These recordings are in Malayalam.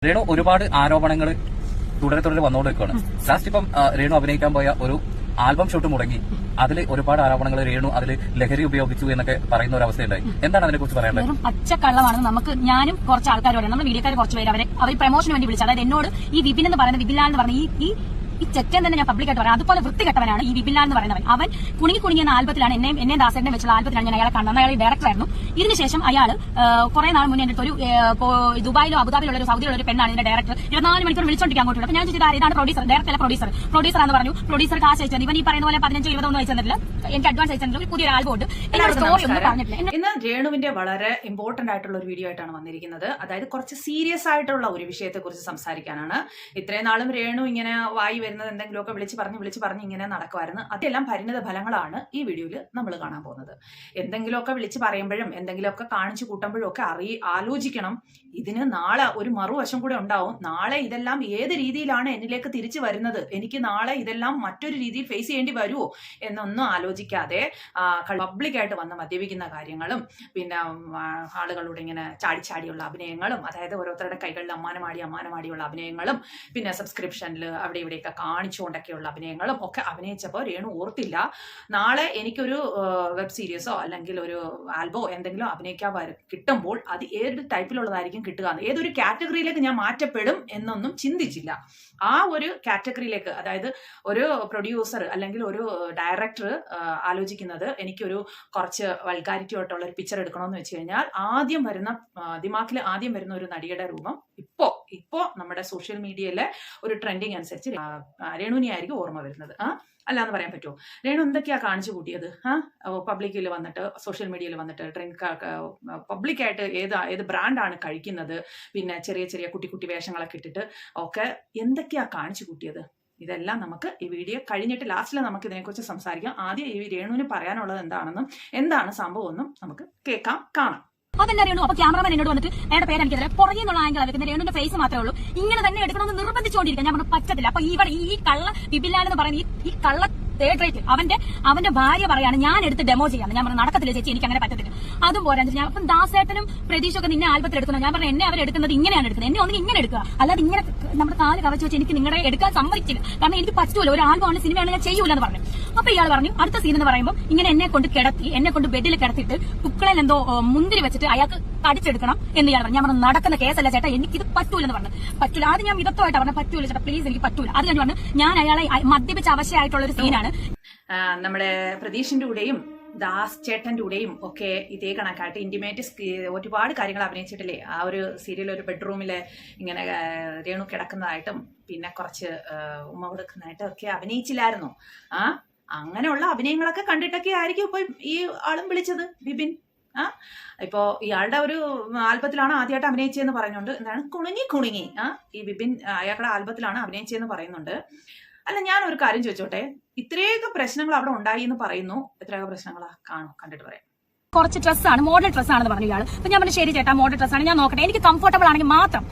രേണു ഒരുപാട് ആരോപണങ്ങൾ തുടരെ വന്നുകൊണ്ടിരിക്കുകയാണ്. ലാസ്റ്റ് ഇപ്പം രേണു അഭിനയിക്കാൻ പോയ ഒരു ആൽബം ഷൂട്ട് മുടങ്ങി. അതിൽ ഒരുപാട് ആരോപണങ്ങൾ രേണു അതിൽ ലഹരി ഉപയോഗിച്ചു എന്നൊക്കെ പറയുന്ന ഒരു അവസ്ഥയുണ്ടായി. എന്താണ് അതിനെ കുറിച്ച് പറയേണ്ടത്? പച്ചക്കള്ളമാണ്. നമുക്ക് ഞാനും കുറച്ച് ആൾക്കാർ പറയാം, നമ്മുടെ വീഡിയോക്കാർ കുറച്ച് പേര് അവർ പ്രൊമോഷന് വേണ്ടി വിളിച്ചു. അതായത് എന്നോട് ഈ വിപിൻ എന്ന് പറയുന്ന വിപിൻലാൽ എന്ന് പറഞ്ഞ ഈ ചെറ്റൻ തന്നെ ഞാൻ പബ്ലിക്കായിട്ട് പറയാം. അതുപോലെ വൃത്തികെട്ടവനാണ് ഈ വിപിൻലാൽ എന്ന് പറയുന്നവൻ. അവൻ കുണുങ്ങി എന്ന ആൽബത്തിലാണ് എന്നെ ദാസേട്ടനെ വെച്ചുള്ള ആൽബത്തിലാണ് ഞാൻ അയാളെ കണ്ടത്. അയാൾ ഡയറക്ടറായിരുന്നു. ഇതിനുശേഷം അയാൾ കുറെ നാൾ മുന്നേ ഒരു ദുബായിലോ അബുദാബിയിലുള്ള ഒരു സൗദിയിലുള്ള ഒരു പെണ്ണാണ് ഇതിന്റെ ഡയറക്ടർ. 24 മണിക്കൂർ വിളിച്ചോണ്ടിരിക്കാൻ അങ്ങോട്ട്. അപ്പൊ ഞാൻ ചോദിച്ചത് ഇതാണ് പ്രൊഡ്യൂസർ, ഡയറക്ടർ അല്ല പ്രൊഡ്യൂസർ എന്ന് പറഞ്ഞു. പ്രൊഡ്യൂസർ കാശ് അയച്ചത് ഇവൻ ഈ പറയുന്ന പോലെ 15-20 ഒന്നും അയച്ചില്ല. എനിക്ക് അഡ്വാൻസ് അയച്ചിട്ടുള്ള ഒരു പുതിയൊരു ആൽബം ഉണ്ട്. എന്നോട് സ്റ്റോറി ഒന്നും പറഞ്ഞിട്ടില്ല. ഇന്ന് രേണുവിന്റെ വളരെ ഇമ്പോർട്ടന്റ് ആയിട്ടുള്ള ഒരു വീഡിയോ ആയിട്ടാണ് വന്നിരിക്കുന്നത്. അതായത് കുറച്ച് സീരിയസ് ആയിട്ടുള്ള ഒരു വിഷയത്തെ കുറിച്ച് സംസാരിക്കാനാണ്. ഇത്രയും നാളും രേണു ഇങ്ങനെ വായി വരുന്നത് എന്തെങ്കിലുമൊക്കെ വിളിച്ച് പറഞ്ഞ് ഇങ്ങനെ നടക്കുമായിരുന്നു. അതെല്ലാം പരിണിത ഫലങ്ങളാണ് ഈ വീഡിയോയിൽ നമ്മൾ കാണാൻ പോകുന്നത്. എന്തെങ്കിലുമൊക്കെ വിളിച്ച് പറയുമ്പോഴും എന്തെങ്കിലുമൊക്കെ കാണിച്ചു കൂട്ടുമ്പോഴും ഒക്കെ ആലോചിക്കണം. ഇതിന് നാളെ ഒരു മറുവശം കൂടെ ഉണ്ടാവും. നാളെ ഇതെല്ലാം ഏത് രീതിയിലാണ് എന്നിലേക്ക് തിരിച്ചു വരുന്നത്, എനിക്ക് നാളെ ഇതെല്ലാം മറ്റൊരു രീതിയിൽ ഫേസ് ചെയ്യേണ്ടി വരുമോ എന്നൊന്നും ആലോചിക്കാതെ പബ്ലിക്കായിട്ട് വന്ന് മദ്യപിക്കുന്ന കാര്യങ്ങളും പിന്നെ ആളുകളോട് ഇങ്ങനെ ചാടിയുള്ള അഭിനയങ്ങളും, അതായത് ഓരോരുത്തരുടെ കൈകളിൽ അമ്മാനമാടിയുള്ള അഭിനയങ്ങളും, പിന്നെ സബ്സ്ക്രിപ്ഷനിൽ അവിടെ ഇവിടെയൊക്കെ കാണിച്ചുകൊണ്ടൊക്കെയുള്ള അഭിനയങ്ങളും ഒക്കെ അഭിനയിച്ചപ്പോൾ രേണു ഓർത്തില്ല നാളെ എനിക്കൊരു വെബ് സീരീസോ അല്ലെങ്കിൽ ഒരു ആൽബോ എന്തെങ്കിലും അഭിനയിക്കാൻ കിട്ടുമ്പോൾ അത് ഏത് ടൈപ്പിലുള്ളതായിരിക്കും കിട്ടുക, ഏതൊരു കാറ്റഗറിയിലേക്ക് ഞാൻ മാറ്റപ്പെടും എന്നൊന്നും ചിന്തിച്ചില്ല. ആ ഒരു കാറ്റഗറിയിലേക്ക്, അതായത് ഒരു പ്രൊഡ്യൂസർ അല്ലെങ്കിൽ ഒരു ഡയറക്ടർ ആലോചിക്കുന്നത് എനിക്കൊരു കുറച്ച് വൾഗാരിറ്റി ആയിട്ടുള്ള ഒരു പിക്ചർ എടുക്കണമെന്ന് വെച്ച് കഴിഞ്ഞാൽ ദിമാക്കിൽ ആദ്യം വരുന്ന ഒരു നടിയുടെ രൂപം ഇപ്പോ നമ്മുടെ സോഷ്യൽ മീഡിയയിലെ ഒരു ട്രെൻഡിങ് അനുസരിച്ച് രേണുവിനെ ആയിരിക്കും ഓർമ്മ വരുന്നത്. അല്ലാന്ന് പറയാൻ പറ്റുമോ? രേണു എന്തൊക്കെയാ കാണിച്ചു കൂട്ടിയത്? പബ്ലിക്കിൽ വന്നിട്ട്, സോഷ്യൽ മീഡിയയിൽ വന്നിട്ട്, പബ്ലിക്കായിട്ട് ഏത് ബ്രാൻഡാണ് കഴിക്കുന്നത്, പിന്നെ ചെറിയ കുട്ടി വേഷങ്ങളൊക്കെ ഇട്ടിട്ട് ഒക്കെ എന്തൊക്കെയാ കാണിച്ചു കൂട്ടിയത്? ഇതെല്ലാം നമുക്ക് ഈ വീഡിയോ കഴിഞ്ഞിട്ട് ലാസ്റ്റിൽ നമുക്ക് ഇതിനെക്കുറിച്ച് സംസാരിക്കാം. ആദ്യം ഈ രേണുവിന് പറയാനുള്ളത് എന്താണെന്നും എന്താണ് സംഭവമെന്നും നമുക്ക് കാണാം. അതെന്നെ രേണു. അപ്പൊ ക്യാമറമാൻ എന്നോട് വന്നിട്ട് അയാളുടെ പേര് എനിക്കറിയില്ല, പുറകെ നിന്നുള്ള ആംഗിൾ വെക്കുന്ന രേണുവിന്റെ ഫേസ് മാത്രമേ ഉള്ളൂ, ഇങ്ങനെ തന്നെ എടുക്കണമെന്ന് നിർബന്ധിച്ചുകൊണ്ടിരിക്കുക. ഞാൻ പറഞ്ഞു പറ്റത്തില്ല. അപ്പൊ ഇവിടെ ഈ കള്ള വിപിൻലാൽ എന്ന് പറയുന്ന ഈ കള്ള തേർഡ് റേറ്റ് അവന്റെ ഭാര്യ പറയാണ് ഞാൻ എടുത്ത് ഡെമോ ചെയ്യാന്ന്. ഞാൻ പറഞ്ഞു നടക്കത്തില്ല ചേച്ചി, എനിക്ക് അങ്ങനെ പറ്റത്തില്ല. അതും പോരാ. ഞാൻ അപ്പം ദാസേട്ടനും പ്രതീക്ഷയൊക്കെ നിന്നെ ആൽബത്തിൽ എടുക്കുന്നത്. ഞാൻ പറഞ്ഞു എന്നെ അവരെടുക്കുന്നത് ഇങ്ങനെയാണ് എടുക്കുന്നത്, എന്നെ ഒന്നും ഇങ്ങനെ എടുക്കുക, അല്ലാതെ ഇങ്ങനെ നമ്മുടെ കാല് കവച്ച് വെച്ച് എനിക്ക് നിങ്ങളെ എടുക്കാൻ സമ്മതിച്ചില്ല. കാരണം എനിക്ക് പറ്റൂല, ഒരു ആൽബമാണ് സിനിമയാണ് ഞാൻ ചെയ്യൂല എന്ന് പറഞ്ഞു. അപ്പൊ ഇയാൾ പറഞ്ഞു അടുത്ത സീൻ എന്ന് പറയുമ്പോൾ ഇങ്ങനെ എന്നെ കൊണ്ട് ബെഡിൽ കിടത്തിയിട്ട് പുക്കളയിൽ എന്തോ മുന്തിരി വെച്ചിട്ട് അയാൾക്ക് കടിച്ചെടുക്കണം എന്ന് ഇയാൾ പറഞ്ഞു. ഞാൻ പറഞ്ഞു നടക്കുന്ന കേസല്ല ചേട്ടാ, എനിക്കിത് പറ്റൂലെന്ന് പറഞ്ഞു. പറ്റൂല. ആദ്യം ഞാൻ മിതത്വമായിട്ട് പറഞ്ഞു പറ്റൂല ചേട്ടാ പ്ലീസ്, എനിക്ക് പറ്റൂല. അത് കഴിഞ്ഞ് പറഞ്ഞു ഞാൻ അയാളെ മദ്യപിച്ച് അവശയായിട്ടുള്ള ഒരു സീനാണ്. നമ്മുടെ പ്രതീഷിന്റെ കൂടെയും ദാസ് ചേട്ടന്റെ കൂടെയും ഒക്കെ ഇതേ കണക്കായിട്ട് ഇന്റിമേറ്റ് ഒരുപാട് കാര്യങ്ങൾ അഭിനയിച്ചിട്ടില്ലേ? ആ ഒരു സീരിയൽ ഒരു ബെഡ്റൂമില് ഇങ്ങനെ രേണു കിടക്കുന്നതായിട്ടും പിന്നെ കുറച്ച് ഉമ്മ കൊടുക്കുന്നതായിട്ടും ഒക്കെ അഭിനയിച്ചില്ലായിരുന്നു. അങ്ങനെയുള്ള അഭിനയങ്ങളൊക്കെ കണ്ടിട്ടൊക്കെ ആയിരിക്കും ഇപ്പൊ ഈ ആളും വിളിച്ചത് വിപിൻ. ഇപ്പോ ഇയാളുടെ ഒരു ആൽബത്തിലാണ് ആദ്യമായിട്ട് അഭിനയിച്ചതെന്ന് പറയുന്നുണ്ട്. എന്താണ് കുണുങ്ങി ഈ വിപിൻ അയാളുടെ ആൽബത്തിലാണ് അഭിനയിച്ചതെന്ന് പറയുന്നുണ്ട്. അല്ല, ഞാൻ ഒരു കാര്യം ചോദിച്ചോട്ടെ, ഇത്രയൊക്കെ പ്രശ്നങ്ങൾ അവിടെ ഉണ്ടായി എന്ന് പറയുന്നു. എത്രയൊക്കെ പ്രശ്നങ്ങളാ കണ്ടിട്ട് പറയാം. കുറച്ച് ഡ്രസ്സാണ്, മോഡൽ ഡ്രസ്സാണെന്ന് പറഞ്ഞു ഇയാൾ. അപ്പൊ ഞാൻ പറഞ്ഞു ശരി ചേട്ടാ മോഡൽ ഡ്രസ്സാണ്, ഞാൻ നോക്കട്ടെ, എനിക്ക് കംഫർട്ടബിൾ ആണെങ്കിൽ മാത്രം.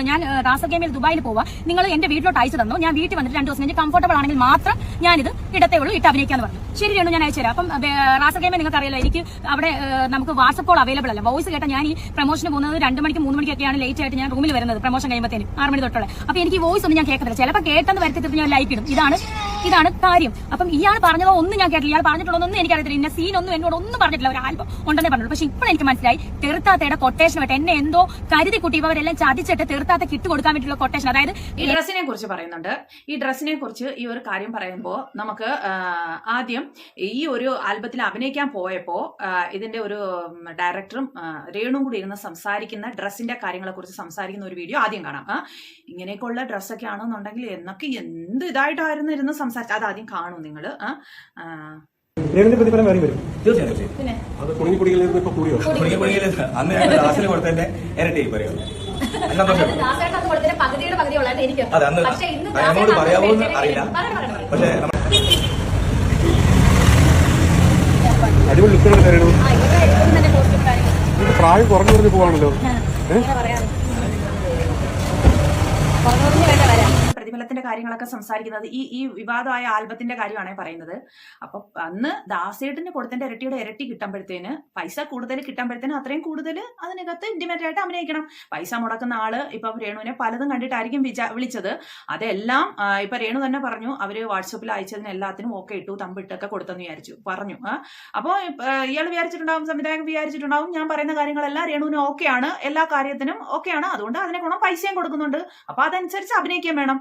ഞാൻ റാസൽ ഗെയിമിൽ ദുബായിൽ പോവാ, നിങ്ങൾ എന്റെ വീട്ടിലോട്ട് അയച്ചു തന്നു, ഞാൻ വീട്ടിൽ വന്നിട്ട് 2 ദിവസം കഴിഞ്ഞ് കംഫർട്ടബിൾ ആണെങ്കിൽ മാത്രം ഞാനിത് ഇടത്തേ ഉള്ളൂ, ഇട്ട് അഭിനയിക്കാന്ന് പറഞ്ഞു. ശരി രേണു, ഞാൻ അയച്ചുതരാം. അപ്പം റാസൽ ഗെയിമിൽ നിങ്ങൾക്ക് അറിയില്ല, എനിക്ക് അവിടെ നമുക്ക് വാട്സ്ആപ്പ് കോൾ അവൈലബിൾ അല്ല. വോയിസ് കേട്ടാ ഞാൻ ഈ പ്രൊമോഷന് പോകുന്നത് 2 മണിക്ക് 3 മണിക്കൊക്കെയാണ് ലേറ്റ് ആയിട്ട് ഞാൻ റൂമിൽ വരുന്നത്, പ്രൊമോഷൻ കഴിയുമ്പോഴത്തേനും 6 മണി തൊട്ടുള്ള. അപ്പൊ എനിക്ക് ഈ വോയിസ് ഒന്നും ഞാൻ കേൾക്കത്തില്ല. ചിലപ്പോൾ കേട്ടെന്ന് വരുത്തിട്ട് ഞാൻ ലൈക്ക് ഇടും. ഇതാണ് കാര്യം. അപ്പം ഇയാൾ പറഞ്ഞതോ ഒന്നും ഞാൻ കേട്ടില്ല, ഇയാൾ പറഞ്ഞിട്ടുള്ളതൊന്നും എനിക്കറിയത്തില്ല. ഇന്ന സീനൊന്നും എന്നോട് ഒന്നും പറഞ്ഞിട്ടില്ല, ഒരു ആൽബം ഉണ്ടെന്നേ പറഞ്ഞുള്ളൂ. പക്ഷെ ഇപ്പോൾ എനിക്ക് മനസ്സിലായി തെറുത്താത്തയുടെ കൊട്ടേഷനായിട്ട് എന്നെ എന്തോ കരുതി കുട്ടി ഇവരെല്ലാം ചതിച്ചിട്ട് തെറുത്താത്ത കിട്ട് കൊടുക്കാൻ വേണ്ടിയിട്ടുള്ള കൊട്ടേഷൻ. അതായത് ഈ ഡ്രസ്സിനെ കുറിച്ച് പറയുന്നുണ്ട്. ഈ ഡ്രസ്സിനെ കുറിച്ച് ഈ ഒരു കാര്യം പറയുമ്പോൾ നമുക്ക് ആദ്യം ഈ ഒരു ആൽബത്തിൽ അഭിനയിക്കാൻ പോയപ്പോ ഇതിന്റെ ഒരു ഡയറക്ടറും രേണുവും കൂടി ഇരുന്ന് സംസാരിക്കുന്ന ഡ്രസ്സിന്റെ കാര്യങ്ങളെ കുറിച്ച് സംസാരിക്കുന്ന ഒരു വീഡിയോ ആദ്യം കാണാം. ഇങ്ങനെയൊക്കെയുള്ള ഡ്രസ്സൊക്കെ ആണെന്നുണ്ടെങ്കിൽ എന്നൊക്കെ എന്ത് ഇതായിട്ടായിരുന്നു ഇരുന്ന് സംസാരിച്ചത്, അത് ആദ്യം കാണും നിങ്ങൾ. രേണുവിന്റെ പ്രതിഫലം വേറെ വരും. പിന്നെ അത് കുടുങ്ങിക്കുടികളിൽ ഇപ്പൊ കൂടിയോ? അന്ന് ഞാൻ ദാസിന് കൊടുത്തതിന്റെ ഇരട്ടി പറയുള്ളൂ. അതെ, അന്ന് എന്നോട് പറയാമോന്ന് അറിയില്ല. പക്ഷെ അടിപൊളി ലുക്കാണ് രേണു. പ്രായം കുറഞ്ഞു പോവാണല്ലോ. പ്രതിഫലത്തിന്റെ കാര്യങ്ങളൊക്കെ സംസാരിക്കുന്നത് ഈ വിവാദമായ ആൽബത്തിന്റെ കാര്യമാണ് പറയുന്നത്. അപ്പൊ അന്ന് ദാസേട്ടന് കൊടുത്തതിന്റെ ഇരട്ടിയുടെ ഇരട്ടി കിട്ടുമ്പോഴത്തേന്, പൈസ കൂടുതൽ കിട്ടുമ്പോഴത്തേന് അത്രയും കൂടുതൽ അതിനകത്ത് ഇന്റിമേറ്റ് ആയിട്ട് അഭിനയിക്കണം. പൈസ മുടക്കുന്ന ആള് ഇപ്പം രേണുവിനെ പലതും കണ്ടിട്ടായിരിക്കും വിളിച്ചത്. അതെല്ലാം ഇപ്പൊ രേണു തന്നെ പറഞ്ഞു, അവര് വാട്സപ്പിൽ അയച്ചതിന് എല്ലാത്തിനും ഓക്കെ ഇട്ടു, തമ്പിട്ടൊക്കെ കൊടുത്തെന്ന് പറഞ്ഞു. അപ്പൊ ഇയാൾ വിചാരിച്ചിട്ടുണ്ടാവും, സംവിധായകൻ വിചാരിച്ചിട്ടുണ്ടാവും, ഞാൻ പറയുന്ന കാര്യങ്ങളെല്ലാം രേണുവിന് ഓക്കെയാണ്, എല്ലാ കാര്യത്തിനും ഓക്കെയാണ്, അതുകൊണ്ട് അതിനെ ഗുണം പൈസയും കൊടുക്കുന്നുണ്ട്, അപ്പൊ അതനുസരിച്ച് അഭിനയിക്കാൻ വേണം.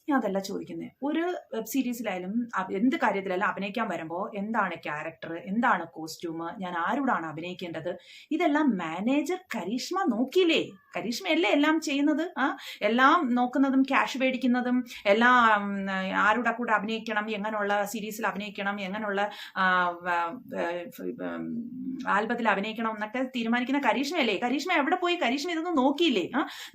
ഞാൻ അതല്ല ചോദിക്കുന്നത്. ഒരു വെബ് സീരീസിലായാലും എന്ത് കാര്യത്തിലായാലും അഭിനയിക്കാൻ വരുമ്പോൾ എന്താണ് ക്യാരക്ടർ, എന്താണ് കോസ്റ്റ്യൂം, ഞാൻ ആരോടാണ് അഭിനയിക്കേണ്ടത്, ഇതെല്ലാം മാനേജർ കരിഷ്മ നോക്കിയില്ലേ? കരിഷ്മയല്ലേ എല്ലാം ചെയ്യുന്നത്? എല്ലാം നോക്കുന്നതും ക്യാഷ് മേടിക്കുന്നതും എല്ലാം ആരുടെ കൂടെ അഭിനയിക്കണം, എങ്ങനെയുള്ള സീരീസിൽ അഭിനയിക്കണം, എങ്ങനെയുള്ള ആൽബത്തിൽ അഭിനയിക്കണം എന്നൊക്കെ തീരുമാനിക്കുന്ന കരിഷ്മയല്ലേ? കരിഷ്മ എവിടെ പോയി? കരിഷ്മ ഇതൊന്നും നോക്കിയില്ലേ?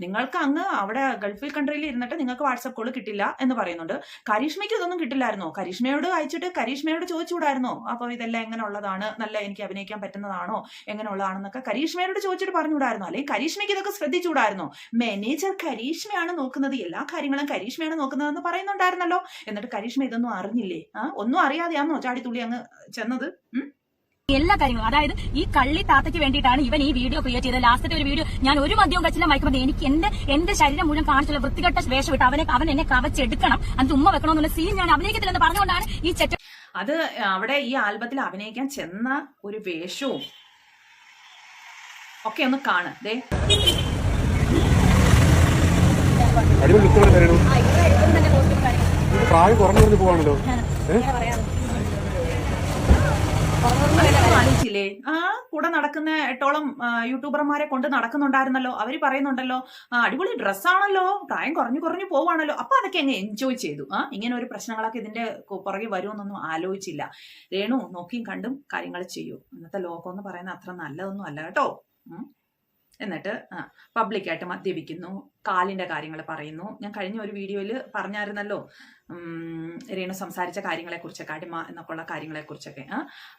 നിങ്ങൾക്ക് അങ്ങ് അവിടെ ഗൾഫിൽ കൺട്രിയിൽ ഇരുന്നിട്ട് നിങ്ങൾക്ക് വാട്സപ്പ് കോൾ കിട്ടില്ല എന്ന് പറയുന്നുണ്ട്. കരിഷ്മയ്ക്ക് ഇതൊന്നും കിട്ടില്ലായിരുന്നോ? കരിഷ്മയോട് അയച്ചിട്ട് കരിഷ്മയോട് ചോദിച്ചുകൂടായിരുന്നോ? അപ്പൊ ഇതെല്ലാം എങ്ങനെയുള്ളതാണ്, നല്ല എനിക്ക് അഭിനയിക്കാൻ പറ്റുന്നതാണോ, എങ്ങനെയുള്ളതാണെന്നൊക്കെ കരിഷ്മയോട് ചോദിച്ചിട്ട് പറഞ്ഞുകൂടായിരുന്നോ? അല്ലെങ്കിൽ കരിഷ്മയ്ക്ക് ഇതൊക്കെ ശ്രദ്ധിച്ചുകൂടായിരുന്നോ? മാനേജർ കരിഷ്മയാണ് നോക്കുന്നത്, എല്ലാ കാര്യങ്ങളും കരിഷ്മയാണ് നോക്കുന്നതെന്ന് പറയുന്നുണ്ടായിരുന്നല്ലോ. എന്നിട്ട് കരിഷ്മ ഇതൊന്നും അറിഞ്ഞില്ലേ? ഒന്നും അറിയാതെയാണോ ചാടിത്തുള്ളി അങ്ങ് ചെന്നത്? എല്ലാ കാര്യങ്ങളും, അതായത് ഈ കള്ളി താത്തയ്ക്ക് വേണ്ടിയിട്ടാണ് ഇവൻ ഈ വീഡിയോ ക്രിയേറ്റ് ചെയ്തത്. ലാസ്റ്റത്തെ ഒരു വീഡിയോ ഞാൻ ഒരു മദ്യവും കഴിച്ചില്ല, മയക്കുമതി, എനിക്ക് എന്റെ ശരീരം മുഴുവൻ കാണിച്ചുള്ള വൃത്തികെട്ട വേഷം വിട്ട് അവൻ എന്നെ കവച്ചെടുക്കണം, അത് ഉമ്മ വെക്കണമെന്നുള്ള സീൻ ഞാൻ അഭിനയിക്കത്തില്ലെന്ന് പറഞ്ഞുകൊണ്ടാണ് ഈ ചെറ്റ. അത് അവിടെ ഈ ആൽബത്തിൽ അഭിനയിക്കാൻ ചെന്ന ഒരു വേഷവും ഒക്കെ ഒന്ന് കാണ്. ദേ അടിപൊളി ലുക്കുള്ള രേണു. പ്രായം കുറഞ്ഞു പോവാണല്ലോ. ആലോചിച്ചില്ലേ? കൂടെ നടക്കുന്ന 8ഓളം യൂട്യൂബർമാരെ കൊണ്ട് നടക്കുന്നുണ്ടായിരുന്നല്ലോ. അവര് പറയുന്നുണ്ടല്ലോ, അടിപൊളി ഡ്രസ്സാണല്ലോ, പ്രായം കുറഞ്ഞു പോവാണല്ലോ. അപ്പൊ അതൊക്കെ അങ്ങ് എൻജോയ് ചെയ്തു. ഇങ്ങനെ ഒരു പ്രശ്നങ്ങളൊക്കെ ഇതിന്റെ പുറകെ വരുമെന്നൊന്നും ആലോചിച്ചില്ല. രേണു നോക്കിയും കണ്ടും കാര്യങ്ങൾ ചെയ്യൂ. ഇന്നത്തെ ലോകം എന്ന് പറയുന്നത് അത്ര നല്ലതൊന്നും അല്ല കേട്ടോ. എന്നിട്ട് പബ്ലിക്കായിട്ട് മദ്യപിക്കുന്നു, കാലിന്റെ കാര്യങ്ങൾ പറയുന്നു. ഞാൻ കഴിഞ്ഞ ഒരു വീഡിയോയിൽ പറഞ്ഞായിരുന്നല്ലോ രേണു സംസാരിച്ച കാര്യങ്ങളെക്കുറിച്ചൊക്കെ, അടിമ എന്നൊക്കെയുള്ള കാര്യങ്ങളെക്കുറിച്ചൊക്കെ.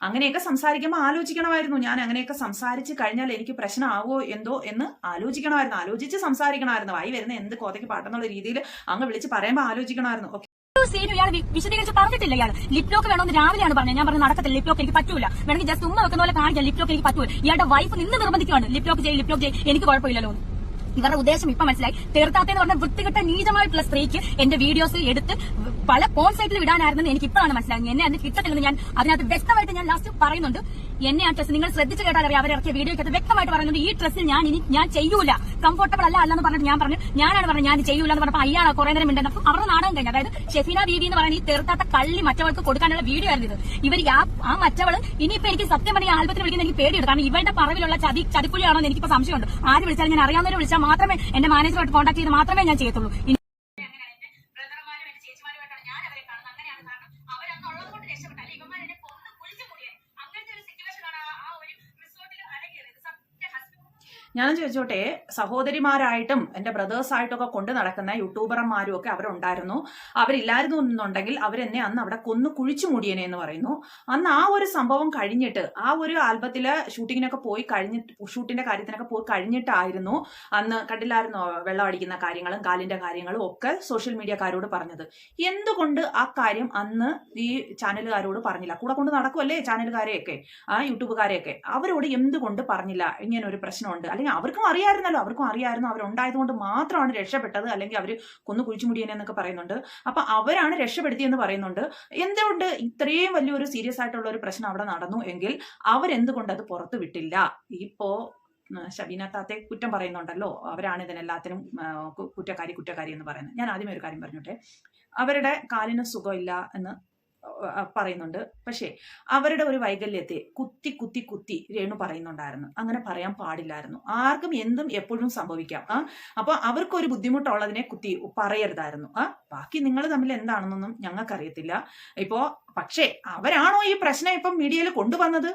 അങ്ങനെയൊക്കെ സംസാരിക്കുമ്പോൾ ആലോചിക്കണമായിരുന്നു. ഞാൻ അങ്ങനെയൊക്കെ സംസാരിച്ച് കഴിഞ്ഞാൽ എനിക്ക് പ്രശ്നമാവോ എന്തോ എന്ന് ആലോചിക്കണമായിരുന്നു, ആലോചിച്ച് സംസാരിക്കണമായിരുന്നു. വായി വരുന്ന എന്ത് കോതയ്ക്ക് പാട്ടെന്നുള്ള രീതിയിൽ അങ്ങ് വിളിച്ച് പറയുമ്പോൾ ആലോചിക്കണമായിരുന്നു. ഓക്കെ, സീനും ഇയാൾ വിശദീകരിച്ച് പറഞ്ഞിട്ടില്ല. ഇയാൾ ലിപ് ലോക്ക് വേണമെന്ന് രാവിലെയാണ് പറഞ്ഞത്. ഞാൻ പറഞ്ഞു നടക്കത്തില്ല, ലിപ് ലോക്ക് എനിക്ക് പറ്റൂല, വേണമെങ്കിൽ ജസ്റ്റ് ഉമ്മ വെക്കുന്ന പോലെ കാണിക്കാം, ലിപ് ലോക്ക് എനിക്ക് പറ്റൂല. ഇയാളുടെ വൈഫ് നിന്ന് നിർബന്ധിക്കുകയാണ്, ലിപ് ലോക്ക് ചെയ്യും, എനിക്ക് കുഴപ്പമില്ലല്ലോ. ഇവരുടെ ഉദ്ദേശം ഇപ്പൊ മനസ്സിലായി. തീർത്താത്തെന്ന് പറഞ്ഞ വൃത്തികെട്ട നീചമായിട്ടുള്ള സ്ത്രീക്ക് എന്റെ വീഡിയോസ് എടുത്ത് പല പോൺ സൈറ്റിൽ വിടാനായിരുന്നെന്ന് എനിക്ക് ഇപ്പോഴാണ് മനസ്സിലാകുന്നത്. എന്നെ അതിന് കിട്ടത്തില്ലെന്ന് ഞാൻ അതിനകത്ത് വ്യക്തമായിട്ട് ഞാൻ ലാസ്റ്റ് പറയുന്നുണ്ട്. എന്നെ ആ ഡ്രസ് നിങ്ങൾ ശ്രദ്ധിച്ച് കേട്ടാൽ അറിയാം, അവരിറക്കിയ വീഡിയോയ്ക്കകത്ത് വ്യക്തമായിട്ട് പറയുന്നുണ്ട്, ഈ ഡ്രസ്സിൽ ഞാൻ ചെയ്യൂല, കംഫർട്ടബിൾ അല്ലെന്ന് പറഞ്ഞിട്ട് ഞാൻ പറഞ്ഞു, ഞാനാണ് പറഞ്ഞത് ഞാൻ ചെയ്യൂല എന്ന് പറഞ്ഞപ്പോൾ അയ്യാണ് കുറെ നേരം മിണ്ടുന്നത്. അപ്പം അവരുടെ നാടകം കഴിഞ്ഞു. അതായത് ഷെഫീന ബീവി എന്ന് പറയുന്ന ഈ തീർത്താത്ത കള്ളി മറ്റവൾക്ക് കൊടുക്കാനുള്ള വീഡിയോ ആയിരുന്നു ഇത്. ഇവർ ആ മറ്റവള് ഇനിയിപ്പോ എനിക്ക് സത്യം പറഞ്ഞ ആൽബത്തിൽ വിളിക്കുന്ന എനിക്ക് പേടിയുണ്ട്. കാരണം ഇവരുടെ പറവിലുള്ള ചതിക്കുഴിയാണോ എന്ന് എനിക്കിപ്പോ സംശയമുണ്ട്. ആര് വിളിച്ചാലും ഞാൻ അറിയാവുന്നവരെ വിളിച്ചാൽ മാത്രമേ എന്റെ മാനേജറുമായിട്ട് കോൺടാക്ട് ചെയ്ത് മാത്രമേ ഞാൻ ചെയ്യത്തുള്ളൂ. ഞാൻ ചോദിച്ചോട്ടെ, സഹോദരിമാരായിട്ടും എന്റെ ബ്രദേഴ്സായിട്ടും ഒക്കെ കൊണ്ട് നടക്കുന്ന യൂട്യൂബർമാരും ഒക്കെ അവരുണ്ടായിരുന്നു. അവരില്ലായിരുന്നു എന്നുണ്ടെങ്കിൽ അവരെന്നെ അന്ന് അവിടെ കൊന്നു കുഴിച്ചു മൂടിയനെ എന്ന് പറയുന്നു. അന്ന് ആ ഒരു സംഭവം കഴിഞ്ഞിട്ട്, ആ ഒരു ആൽബത്തില് ഷൂട്ടിങ്ങിനൊക്കെ പോയി കഴിഞ്ഞിട്ട്, ഷൂട്ടിന്റെ കാര്യത്തിനൊക്കെ പോയി കഴിഞ്ഞിട്ടായിരുന്നു അന്ന് കണ്ടില്ലായിരുന്നോ വെള്ളം അടിക്കുന്ന കാര്യങ്ങളും കാലിന്റെ കാര്യങ്ങളും ഒക്കെ സോഷ്യൽ മീഡിയക്കാരോട് പറഞ്ഞത്. എന്തുകൊണ്ട് ആ കാര്യം അന്ന് ഈ ചാനലുകാരോട് പറഞ്ഞില്ല? കൂടെ കൊണ്ട് നടക്കുമല്ലേ ചാനലുകാരെയൊക്കെ, യൂട്യൂബുകാരെയൊക്കെ, അവരോട് എന്തുകൊണ്ട് പറഞ്ഞില്ല ഇങ്ങനെ ഒരു പ്രശ്നമുണ്ട്? അല്ലെങ്കിൽ അവർക്കും അറിയായിരുന്നു, അവരുണ്ടായതുകൊണ്ട് മാത്രമാണ് രക്ഷപ്പെട്ടത്, അല്ലെങ്കിൽ അവർ കൊന്നു കുഴിച്ചു മുടിയനെന്നൊക്കെ പറയുന്നുണ്ട്. അപ്പൊ അവരാണ് രക്ഷപ്പെടുത്തിയെന്ന് പറയുന്നുണ്ട്. എന്തുകൊണ്ട് ഇത്രയും വലിയൊരു സീരിയസ് ആയിട്ടുള്ള ഒരു പ്രശ്നം അവിടെ നടന്നു എങ്കിൽ അവരെന്തുകൊണ്ട് അത് പുറത്തു വിട്ടില്ല? ഇപ്പോ ഷബീന താത്തെ കുറ്റം പറയുന്നുണ്ടല്ലോ, അവരാണ് ഇതിനെല്ലാത്തിനും കുറ്റക്കാരി എന്ന് പറയുന്നത്. ഞാൻ ആദ്യമേ ഒരു കാര്യം പറഞ്ഞോട്ടെ, അവരുടെ കാലിന് സുഖമില്ല എന്ന് പറയുന്നുണ്ട്. പക്ഷേ അവരുടെ ഒരു വൈകല്യത്തെ കുത്തി രേണു പറയുന്നുണ്ടായിരുന്നു. അങ്ങനെ പറയാൻ പാടില്ലായിരുന്നു. ആർക്കും എന്തും എപ്പോഴും സംഭവിക്കാം. അപ്പൊ അവർക്കൊരു ബുദ്ധിമുട്ടുള്ളതിനെ കുത്തി പറയരുതായിരുന്നു. ബാക്കി നിങ്ങൾ തമ്മിൽ എന്താണെന്നൊന്നും ഞങ്ങൾക്കറിയത്തില്ല. ഇപ്പോ പക്ഷേ അവരാണോ ഈ പ്രശ്നം ഇപ്പം മീഡിയയിൽ കൊണ്ടുവന്നത്?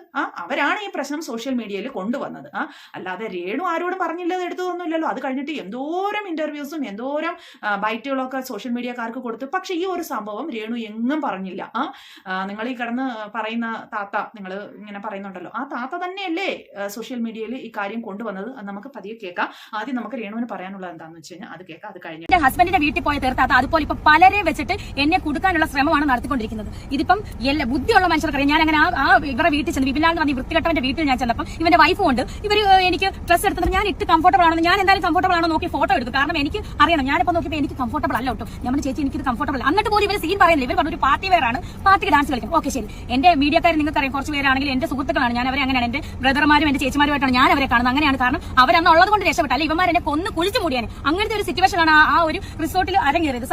അവരാണ് ഈ പ്രശ്നം സോഷ്യൽ മീഡിയയിൽ കൊണ്ടുവന്നത്. അല്ലാതെ രേണു ആരോടും പറഞ്ഞില്ലത് എടുത്തതൊന്നുമില്ലല്ലോ. അത് കഴിഞ്ഞിട്ട് എന്തോരം ഇന്റർവ്യൂസും എന്തോരം ബൈറ്റുകളൊക്കെ സോഷ്യൽ മീഡിയക്കാർക്ക് കൊടുത്തു. പക്ഷെ ഈ ഒരു സംഭവം രേണു എങ്ങും പറഞ്ഞില്ല. നിങ്ങൾ ഈ കിടന്ന് പറയുന്ന താത്ത, നിങ്ങൾ ഇങ്ങനെ പറയുന്നുണ്ടല്ലോ, ആ താത്ത തന്നെയല്ലേ സോഷ്യൽ മീഡിയയിൽ ഈ കാര്യം കൊണ്ടുവന്നത്. അത് നമുക്ക് പതിയെ കേൾക്കാം. ആദ്യം നമുക്ക് രേണുവിന് പറയാനുള്ളത് എന്താണെന്ന് വെച്ച് കഴിഞ്ഞാൽ അത് കേൾക്കാം. അത് കഴിഞ്ഞിട്ട് എന്റെ ഹസ്ബൻഡിന്റെ വീട്ടിൽ പോയ തീർത്താത്ത അതുപോലെ ഇപ്പൊ പലരെ വെച്ചിട്ട് എന്നെ കൊടുക്കാനുള്ള ശ്രമമാണ് നടത്തിക്കൊണ്ടിരിക്കുന്നത്. ഇതിപ്പം എല്ലാ ബുദ്ധിയുള്ള മനുഷ്യർക്കറിയാം. ഞാൻ അങ്ങനെ ആ ഇവരുടെ വീട്ടിൽ ചെന്ന് വിപിലാൽ പറഞ്ഞ വൃത്തികെട്ടവന്റെ വീട്ടിൽ ഞാൻ ചെന്നപ്പം ഇവന്റെ വൈഫും ഉണ്ട്. ഇവർ എനിക്ക് ഡ്രസ്സ് എടുത്തിട്ട് ഞാൻ ഇട്ട് കംഫർട്ടബിൾ ആണെന്ന്, ഞാൻ എന്തായാലും കംഫർട്ടബിൾ ആണോ നോക്കി ഫോട്ടോ എടുത്തു. കാരണം എനിക്ക് അറിയണം. ഞാനിപ്പോ നോക്കിയപ്പോൾ എനിക്ക് കംഫർട്ടബിൾ അല്ല കേട്ടോ. ഞാൻ ചേച്ചി എനിക്കിത് കംഫർട്ടബിൾ. എന്നിട്ട് പോലും ഇവർ സീൻ പറയുന്നില്ല. ഇവർ പറഞ്ഞൊരു പാർട്ടി വെയർ ആണ്, പാർട്ടിക്ക് ഡാൻസ് കളിക്കും. ഓക്കെ ശരി. എന്റെ മീഡിയക്കാർ നിങ്ങൾക്കറിയാം, കുറച്ച് പേരാണെങ്കിൽ എന്റെ സുഹൃത്തുക്കളാണ്. ഞാൻ അവരെ അങ്ങനെയാണ്, എന്റെ ബ്രദർമാരും എന്റെ ചേച്ചിമാരുമായിട്ടാണ് ഞാൻ അവരെ കാണുന്നത്. അങ്ങനെയാണ്. കാരണം അവരന്ന് ഉള്ളത് കൊണ്ട് രക്ഷപ്പെട്ട. അല്ലെ ഇവന്മാർ എന്നെ കൊന്ന് കുളിച്ചു മൂടിയാണ്. അങ്ങനത്തെ ഒരു സിറ്റുവേഷനാണ് ആ ഒരു റിസോർട്ടിൽ അരങ്ങേറിയത്.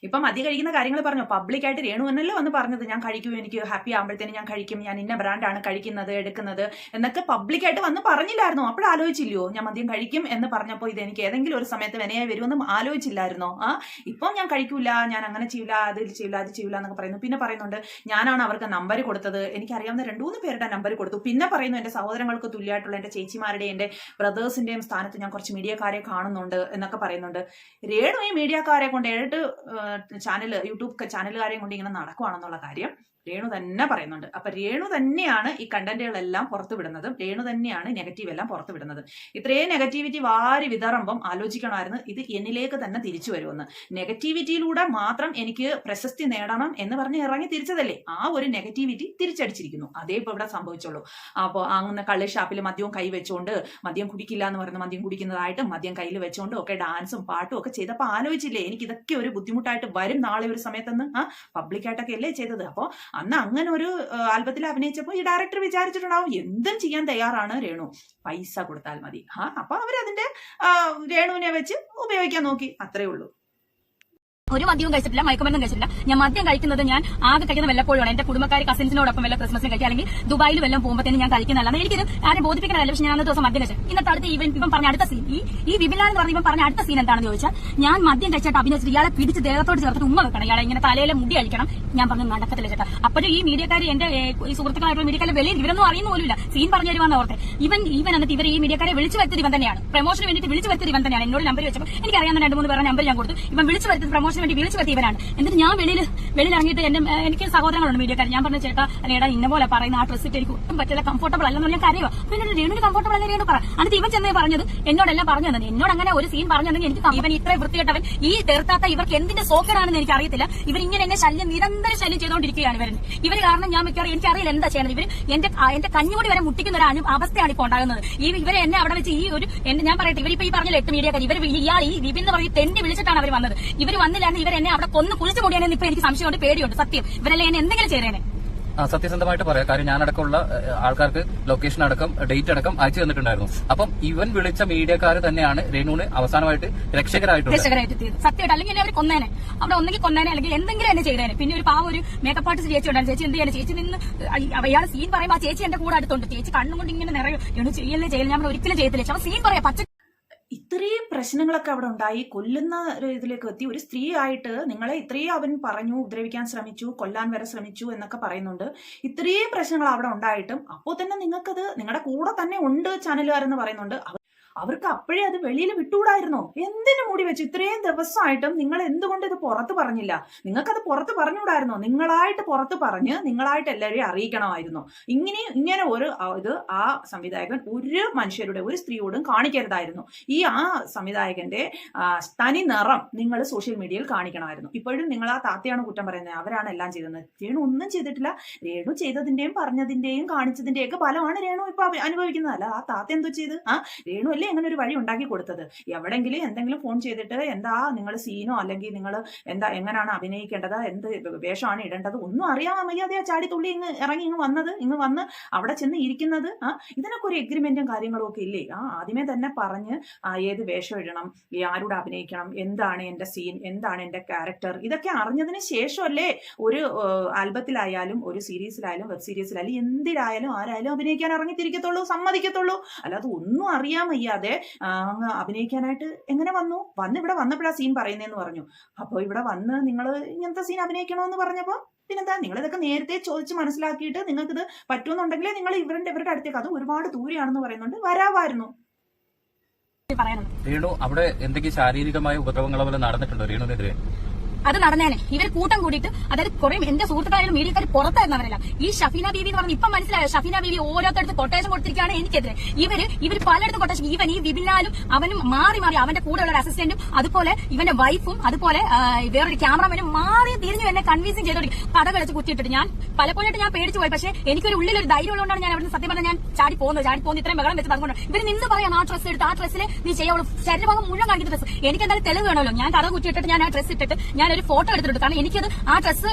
ഇപ്പം മദ്യം കഴിക്കുന്ന കാര്യങ്ങൾ പറഞ്ഞു. പബ്ലിക്കായിട്ട് രേണു എന്നല്ലോ വന്ന് പറഞ്ഞത്, ഞാൻ കഴിക്കും, എനിക്ക് ഹാപ്പി ആകുമ്പോഴത്തേനും ഞാൻ കഴിക്കും, ഞാൻ ഇന്ന ബ്രാൻഡാണ് കഴിക്കുന്നത് എടുക്കുന്നത് എന്നൊക്കെ പബ്ലിക്കായിട്ട് വന്ന് പറഞ്ഞില്ലായിരുന്നോ? അപ്പോഴാലോചിച്ചില്ലയോ ഞാൻ മദ്യം കഴിക്കും എന്ന് പറഞ്ഞപ്പോൾ ഇത് എനിക്ക് ഏതെങ്കിലും ഒരു സമയത്ത് വിനയായി വരുമെന്ന് ആലോചിച്ചില്ലായിരുന്നോ? ഇപ്പം ഞാൻ കഴിക്കൂല, ഞാൻ അങ്ങനെ ചെയ്യില്ല, അത് ചെയ്യില്ല, അത് ചെയ്യില്ല എന്നൊക്കെ പറയുന്നു. പിന്നെ പറയുന്നുണ്ട് ഞാനാണ് അവർക്ക് നമ്പർ കൊടുത്തത്, എനിക്കറിയാവുന്ന 2-3 പേരുടെ നമ്പർ കൊടുത്തു. പിന്നെ പറയുന്നു എന്റെ സഹോദരങ്ങൾക്ക് തുല്യമായിട്ടുള്ള എന്റെ ചേച്ചിമാരുടെയും എന്റെ ബ്രദേഴ്സിന്റെയും സ്ഥാനത്ത് ഞാൻ കുറച്ച് മീഡിയക്കാരെ കാണുന്നുണ്ട് എന്നൊക്കെ പറയുന്നുണ്ട്. രേണു ഈ മീഡിയക്കാരെ കൊണ്ട് 7 ചാനൽ, യൂട്യൂബ് ചാനലുകാരെയും കൊണ്ട് ഇങ്ങനെ നടക്കുവാണെന്നുള്ള കാര്യം രേണു തന്നെ പറയുന്നുണ്ട്. അപ്പൊ രേണു തന്നെയാണ് ഈ കണ്ടന്റുകളെല്ലാം പുറത്തു വിടുന്നത്. രേണു തന്നെയാണ് നെഗറ്റീവ് എല്ലാം പുറത്തു വിടുന്നത്. ഇത്രയും നെഗറ്റിവിറ്റി വാരി വിതറുമ്പം ആലോചിക്കണമായിരുന്നു ഇത് എന്നിലേക്ക് തന്നെ തിരിച്ചു വരുമെന്ന്. നെഗറ്റിവിറ്റിയിലൂടെ മാത്രം എനിക്ക് പ്രശസ്തി നേടണം എന്ന് പറഞ്ഞ് ഇറങ്ങി തിരിച്ചതല്ലേ, ആ ഒരു നെഗറ്റിവിറ്റി തിരിച്ചടിച്ചിരിക്കുന്നു. അതേ ഇപ്പൊ ഇവിടെ സംഭവിച്ചുള്ളൂ. അപ്പോൾ അങ്ങനെ കള്ള് ഷാപ്പിൽ മദ്യവും കൈ വെച്ചുകൊണ്ട്, മദ്യം കുടിക്കില്ല എന്ന് പറയുന്ന മദ്യം കുടിക്കുന്നതായിട്ടും മദ്യം കയ്യിൽ വെച്ചുകൊണ്ടും ഒക്കെ ഡാൻസും പാട്ടും ഒക്കെ ചെയ്തപ്പോൾ ആലോചിച്ചില്ലേ എനിക്ക് ഇതൊക്കെ ഒരു ബുദ്ധിമുട്ടായിട്ട് വരും നാളെ ഒരു സമയത്തെന്ന്. പബ്ലിക്കായിട്ടൊക്കെ അല്ലേ ചെയ്തത്. അപ്പോൾ അന്ന് അങ്ങനെ ഒരു ആൽബത്തിൽ അഭിനയിച്ചപ്പോൾ ഈ ഡയറക്ടർ വിചാരിച്ചിട്ടുണ്ടാവും എന്തും ചെയ്യാൻ തയ്യാറാണ് രേണു, പൈസ കൊടുത്താൽ മതി. അപ്പൊ അവരതിന്റെ രേണുവിനെ വെച്ച് ഉപയോഗിക്കാൻ നോക്കി, അത്രേ ഉള്ളൂ. ഒരു മദ്യവും കഴിച്ചിട്ടില്ല, മയക്കുമരുന്നും കഴിച്ചിട്ടില്ല. ഞാൻ മദ്യം കഴിക്കുന്നത് ഞാൻ ആകെ കഴിക്കുന്ന വല്ലപ്പോഴുമാണ്. എന്റെ കുടുംബക്കാർ കസിൻസിനോടൊപ്പം വല്ല ക്രിസ്മസിന് കഴിക്കുക, അല്ലെങ്കിൽ ദുബായിൽ വല്ലതും പോകുമ്പോഴത്തേനും ഞാൻ കഴിക്കുന്നതല്ല. എനിക്കിത് ആരും ബോധിപ്പിക്കണമല്ല. പക്ഷെ ഞാൻ അന്നത്തെ ദിവസം മദ്യം കഴിച്ചു. ഇന്നത്തെ അടുത്ത് ഇവൻ പറഞ്ഞ അടുത്ത സീൻ, ഈ വിപിലാൽ എന്ന് പറഞ്ഞ ഇവൻ പറഞ്ഞ അടുത്ത സീൻ എന്താണെന്ന് ചോദിച്ചാൽ, ഞാൻ മദ്യം കഴിച്ചിട്ട് അഭിനയിച്ചിട്ട് ഇയാളെ പിടിച്ച് ദേഹത്തോട് ചേർത്തിട്ട് ഉമ്മ വെക്കണം, ഇയാളെ ഇങ്ങനെ തലയിലെ മുടി അഴിക്കണം. ഞാൻ പറഞ്ഞു നടക്കത്തില്ല ചേട്ടാ. അപ്പോഴും ഈ മീഡിയക്കാർ, എന്റെ ഈ സുഹൃത്തുക്കളായിട്ടുള്ള മീഡിയക്കാരെ വെളിയിൽ ഇവരൊന്നും അറിയുന്ന പോലുമില്ല. സീൻ പറഞ്ഞു തരുവാന്ന് ഓർത്തെ ഇവൻ എന്നിട്ട് ഇവർ ഈ മീഡിയക്കാരെ വിളിച്ചു വരുത്തിയത് ഇവൻ തന്നെയാണ്. പ്രൊമോഷന് വേണ്ടിയിട്ട് വിളിച്ചു വരുത്തിയത് ഇവൻ തന്നെയാണ്. എന്നോട് നമ്പർ വെച്ചപ്പോൾ എനിക്കറിയാവുന്ന 2-3 പേരുടെ നമ്പർ ഞാൻ കൊടുത്തു. ഇവൻ വിളിച്ചു വരുത്തിയത് പ്രൊമോഷന് വേണ്ടി വിളിച്ചു വരുത്തി ഇവനാണ്. എന്നിട്ട് ഞാൻ വെളിയിൽ ഇറങ്ങിയിട്ട് എനിക്ക് സഹോദരങ്ങളുണ്ട് മീഡിയക്കാർ. ഞാൻ പറഞ്ഞ ചേട്ടാ അല്ലേടാ ഇന്ന പോലെ പറയുന്ന ആ ഡ്രസ്സിട്ട് എനിക്ക് ഒട്ടും പറ്റില്ല, കംഫർട്ടബിൾ അല്ലെന്ന് ഞാൻ കരയുക. പിന്നെ രേണുവിന് കംഫർട്ടബിൾ അല്ല രേണു പറ. എന്നിട്ട് ഇവൻ ചെന്നേ പറഞ്ഞത് എന്നോടെല്ലാം പറഞ്ഞു തന്നെ. എന്നോട് അങ്ങനെ ഒരു സീൻ പറഞ്ഞതെങ്കിൽ എനിക്ക് ഇവൻ ഇത്ര വൃത്തികെട്ടവൻ, ഈ തീർത്താത്ത ഇവർക്ക് എന്തിന്റെ സോക്കടാണെന്ന് എനിക്ക് അറിയത്തില്ല. ഇവരിങ്ങനെ എന്നെ നിരന്തരം ശല്യം ചെയ്തുകൊണ്ടിരിക്കുകയാണ്. ഇവർ കാരണം ഞാൻ മിക്കവാറും എനിക്കറിയില്ല എന്താ ചെയ്യണത്. ഇവർ എന്റെ കഞ്ഞുകൂടി വരെ മുട്ടിക്കുന്ന ഒരു അവസ്ഥയാണ് ഇപ്പോൾ ഉണ്ടാകുന്നത്. ഇവരെ എന്നെ അവിടെ വെച്ച് ഈ ഒരു ഞാൻ പറയട്ടെ, ഇവരിപ്പോ ഈ പറഞ്ഞ 8 മീഡിയക്കാർ ഇയാൾ ഈ വിപിൻ എന്ന് പറഞ്ഞ് തെണ്ടി വിളിച്ചിട്ടാണ് അവർ വന്നത്. ഇവർ വന്നില്ലായിരുന്നു ഇവർ എന്നെ അവിടെ കൊന്നു കുളിച്ചു മുടിയാനെന്ന് ഇപ്പൊ എനിക്ക് സംശയമുണ്ട്, പേടിയുണ്ട്. സത്യം ഇവരല്ലേ എന്നെ എന്തെങ്കിലും ചെയ്തേനെ. സത്യസന്ധമായിട്ട് പറയാം. കാര്യം ഞാനടക്കമുള്ള ആൾക്കാർക്ക് ലൊക്കേഷൻ അടക്കം ഡേറ്റ് അടക്കം അയച്ചു തന്നിട്ടുണ്ടായിരുന്നു. അപ്പം ഇവൻ വിളിച്ച മീഡിയക്കാർ തന്നെയാണ് രേണുവിന് അവസാനമായിട്ട് രക്ഷകരായിട്ട് സത്യമായിട്ട്. അല്ലെങ്കിൽ അവർ കൊന്നേനെ, അവിടെ ഒന്നെങ്കിൽ കൊന്നേനെ അല്ലെങ്കിൽ എന്തെങ്കിലും എന്നെ ചെയ്തേനെ. പിന്നെ ഒരു പാവം ഒരു മേക്കപ്പ് ആർട്ടിസ്റ്റ് ചേച്ചി ഉണ്ടായിരുന്നു. ചേച്ചി എന്ത് ചെയ്യാൻ, ചേച്ചി നിന്ന് അയാൾ സീൻ പറയുമ്പോൾ ആ ചേച്ചി എന്റെ കൂടെ അടുത്തുണ്ട്. ചേച്ചി കണ്ണുകൊണ്ട് ഇങ്ങനെ നിറയും രേണു ചെയ്യല്ലേ ചെയ്യല്ലേ. ഞാൻ ഒരിക്കലും ചെയ്യത്തില്ല. അവൻ സീൻ പറയാം പച്ച. ഇത്രയും പ്രശ്നങ്ങളൊക്കെ അവിടെ ഉണ്ടായി, കൊല്ലുന്ന ഇതിലേക്ക് എത്തി. ഒരു സ്ത്രീ ആയിട്ട് നിങ്ങളെ ഇത്രയും അവൻ പറഞ്ഞു, ഉപദ്രവിക്കാൻ ശ്രമിച്ചു, കൊല്ലാൻ വരെ ശ്രമിച്ചു എന്നൊക്കെ പറയുന്നുണ്ട്. ഇത്രയും പ്രശ്നങ്ങൾ അവിടെ ഉണ്ടായിട്ടും അപ്പോൾ തന്നെ നിങ്ങൾക്കത് നിങ്ങളുടെ കൂടെ തന്നെ ഉണ്ട് ചാനലുകാരെന്ന് പറയുന്നുണ്ട്. അവർക്ക് അപ്പോഴേ അത് വെളിയിൽ വിട്ടുകൂടായിരുന്നോ? എന്തിനു മൂടി വെച്ചു? ഇത്രയും ദിവസമായിട്ടും നിങ്ങൾ എന്തുകൊണ്ട് ഇത് പുറത്ത് പറഞ്ഞില്ല? നിങ്ങൾക്കത് പുറത്ത് പറഞ്ഞുകൂടായിരുന്നോ? നിങ്ങളായിട്ട് പുറത്ത് പറഞ്ഞ് നിങ്ങളായിട്ട് എല്ലാവരെയും അറിയിക്കണമായിരുന്നു. ഇങ്ങനെ ഒരു ഇത് ആ സംവിധായകൻ ഒരു മനുഷ്യരുടെ ഒരു സ്ത്രീയോടും കാണിക്കരുതായിരുന്നു. ആ സംവിധായകന്റെ തനി നിറം നിങ്ങൾ സോഷ്യൽ മീഡിയയിൽ കാണിക്കണമായിരുന്നു. ഇപ്പോഴും നിങ്ങൾ ആ താത്തയാണ് കുറ്റം പറയുന്നത്, അവരാണ് എല്ലാം ചെയ്തത്. രേണു ഒന്നും ചെയ്തിട്ടില്ല. രേണു ചെയ്തതിന്റെയും പറഞ്ഞതിന്റെയും കാണിച്ചതിന്റെയും ഒക്കെ ഫലമാണ് രേണു ഇപ്പൊ അനുഭവിക്കുന്നത്. അല്ല ആ താത്ത എന്തോ ചെയ്ത്? രേണു അല്ലേ അങ്ങനെ ഒരു വഴി ഉണ്ടാക്കി കൊടുത്തത്. എവിടെങ്കിലും എന്തെങ്കിലും ഫോൺ ചെയ്തിട്ട് എന്താ നിങ്ങൾ സീനോ അല്ലെങ്കിൽ നിങ്ങൾ എന്താ എങ്ങനെയാണ് അഭിനയിക്കേണ്ടത്, എന്ത് വേഷമാണ് ഇടേണ്ടത് ഒന്നും അറിയാൻ വയ്യാതെ ചാടി തുള്ളി ഇറങ്ങി ഇങ്ങ് വന്ന് അവിടെ ചെന്ന് ഇരിക്കുന്നത്. ഇതിനൊക്കെ ഒരു എഗ്രിമെന്റും കാര്യങ്ങളും ഒക്കെ ഇല്ലേ? ആദ്യമേ തന്നെ പറഞ്ഞ് ഏത് വേഷം ഇടണം, ആരോട് അഭിനയിക്കണം, എന്താണ് എന്റെ സീൻ, എന്താണ് എന്റെ ക്യാരക്ടർ, ഇതൊക്കെ അറിഞ്ഞതിന് ശേഷമല്ലേ ഒരു ആൽബത്തിലായാലും ഒരു സീരീസിലായാലും വെബ് സീരീസിലായാലും എന്തിലായാലും ആരായാലും അഭിനയിക്കാൻ ഇറങ്ങിത്തിരിക്കത്തുള്ളൂ, സമ്മതിക്കത്തുള്ളൂ. അല്ലാതെ ഒന്നും അറിയാൻ വയ്യാതെ അങ്ങ് അഭിനയിക്കാനായിട്ട് എങ്ങനെ വന്ന് ഇവിടെ വന്നപ്പോഴാ സീൻ പറയുന്നതെന്ന് പറഞ്ഞു. അപ്പോൾ ഇവിടെ വന്ന് നിങ്ങൾ ഇങ്ങനത്തെ സീൻ അഭിനയിക്കണമെന്ന് പറഞ്ഞപ്പോൾ പിന്നെന്താ, നിങ്ങൾ ഇതൊക്കെ നേരത്തെ ചോദിച്ച് മനസ്സിലാക്കിയിട്ട് നിങ്ങൾക്ക് ഇത് പറ്റുമെന്നുണ്ടെങ്കിൽ നിങ്ങൾ ഇവരുടെ അടുത്തേക്ക്, അത് ഒരുപാട് ദൂരെയാണെന്ന് പറയുന്നുണ്ട്, വരാമായിരുന്നു. രേണു അവിടെ എന്തെങ്കിലും ശാരീരികമായ ഉപദ്രവങ്ങളോ പോലെ നടന്നിട്ടുണ്ടോ രേണുവിനെതിരെ? അത് നടന്നേനെ. ഇവർ കൂട്ടം കൂടിയിട്ട്, അതായത് കുറെ എന്റെ സുഹൃത്തുക്കളായാലും മീഡിയക്കാർ പുറത്തായിരുന്നവരെല്ലാം ഈ ഷഫീന ബീവി എന്ന് പറഞ്ഞ് ഇപ്പം മനസ്സിലായോ, ഷഫീന ബീവി ഓരോരുത്തടുത്ത് കൊട്ടേഷൻ കൊടുത്തിരിക്കുകയാണ് എനിക്കെതിരെ. ഇവർ പലയിടത്തും കൊട്ടേഷൻ, ഇവൻ ഈ വിപിലാലും അവനും മാറി അവന്റെ കൂടെയുള്ള ഒരു അസിസ്റ്റന്റും അതുപോലെ ഇവന്റെ വൈഫും അതുപോലെ വേറൊരു ക്യാമറമാനും മാറി തിരിഞ്ഞു എന്നെ കൺവിൻസിങ് ചെയ്തോണ്ടിരിക്കും. കഥ കളിച്ച് കുത്തിയിട്ടിട്ട് ഞാൻ പലപ്പോഴായിട്ട് ഞാൻ പേടിച്ചു പോയി. പക്ഷേ എനിക്കൊരു ഉള്ളിലൊരു ധൈര്യം ഉള്ളതുകൊണ്ടാണ് ഞാൻ അവിടെ സത്യം പറഞ്ഞാൽ ഞാൻ ചാടി പോകുന്നത് ഇത്രയും ബഹളം വെച്ചത്. അതുകൊണ്ട് ഇവർ നിന്ന് പറയാം ആ ഡ്രസ്സ് എടുത്ത്, ആ ഡ്രസ്സിൽ നീ ചെയ്യുള്ളൂ, ശരീരഭാഗം മുഴുവൻ കാണിക്കുന്ന ഡ്രസ്സ്. എനിക്ക് എന്തായാലും തെളിവ് വേണമല്ലോ. ഞാൻ കഥ കുത്തിയിട്ടിട്ട് ഞാൻ ആ ഡ്രസ്സ് ഇട്ടിട്ട് ഞാനൊരു ഫോട്ടോ എടുത്തിട്ടുണ്ട്. കാരണം എനിക്കത് ആ